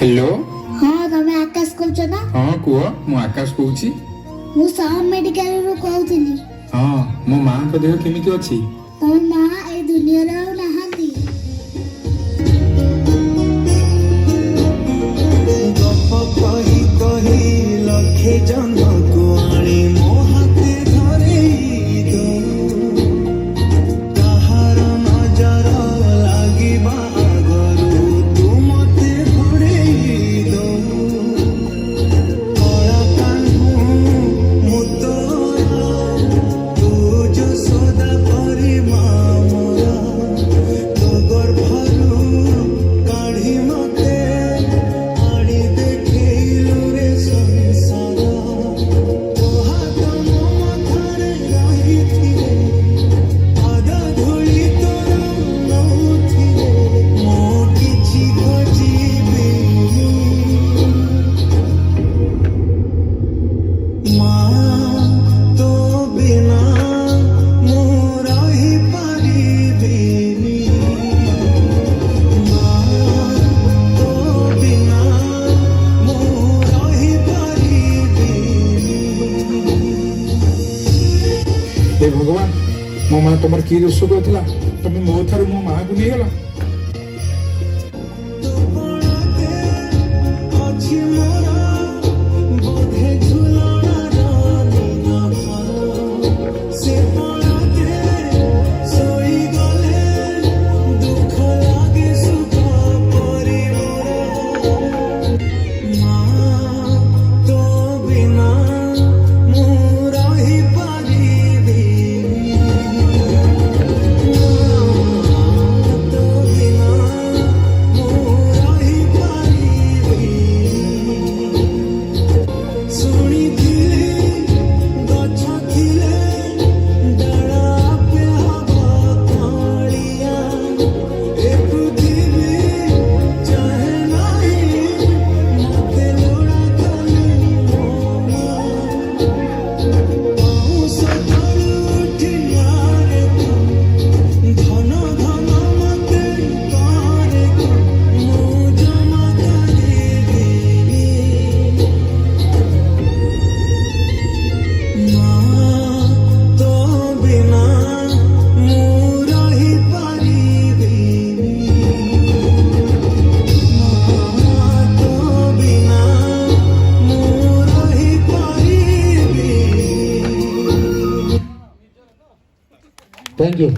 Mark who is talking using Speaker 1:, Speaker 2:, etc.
Speaker 1: hello
Speaker 2: हाँ तमे आकाश कहछ ना
Speaker 1: हाँ कुह मु आकाश कहूची
Speaker 2: मु साम मेडिकल रो कहउथिली
Speaker 1: हाँ मो माँ को देह केमिति अछि
Speaker 2: तम मां ए दुनिया रे ଆଉ ନାହାନ୍ତି
Speaker 3: गप कही कही लखे जनକୁ आଣି ମୋ ହାତେ ଧରେଇ ଦଉ କାହାର ନଜର ଲାଗିବା ଆଗରୁ ତୁ ମତେ ଘୋଡ଼େଇ ଦଉ କଳା କାହ୍ନୁ ମୁଁ ତୋର ତୁ ଯଶୋଦା ପରି ମା ମୋର ତୋ ଗର୍ଭରୁ କାଢ଼ି ମତେ ଆଣି ଦେଖେଇଲୁ ରେ ସଂସାର ତୋ ହାତ ମୋ ମଥାରେ ରହିଥିଲେ ପାଦ ଧୂଳି ତୋର ନଉଥିଲେ ମୁଁ କିଛି ଖୋଜିବିନି ମା ତୋ ବିନା ମୁଁ ରହିପାରିବିନି ମା ତୋ ବିନା ମୁଁ ରହିପାରିବିନି
Speaker 1: हे भगवान मो माँ तुम कि दोष करथिला तमे मो थारु मो माँ को नहीं गला
Speaker 3: ତୋ କୋଣରେ ଅଛି ମୋର ବୋଧେ ଝୁଲଣାର ନିନାଫର ସେ କୋଣରେ ଶୋଇଗଲେ ଦୁଃଖ ଲାଗେ ସୁଖ ପରି ମୋର ମା ତୋ ବିନା ମୁଁ ରହିପାରିବିନି ତୋ ବିନା ମୁଁ ରହିପାରିବିନି ଶୁଣିଥିଲି ଗଛ ଥିଲେ ଡାଳ ଆପେ ହବ କଅଁଳିଆ ଏ ପୃଥିବୀ ଚାହେଁ ନାହିଁ ମତେ ଲୋଡ଼ା କଲେ ମୋ ମା ପାଉଁଶ ତଳୁ ଉଠି ମାରେ ତୁ ଧନ ଧନ ମତେ କରେ ତୁ ମୁଁ ଜମା କରିବିନି ମା ତୋ ବିନା ମୁଁ ରହିପାରିବିନି ମା ତୋ ବିନା ମୁଁ ରହିପାରିବିନି
Speaker 1: थैंक यू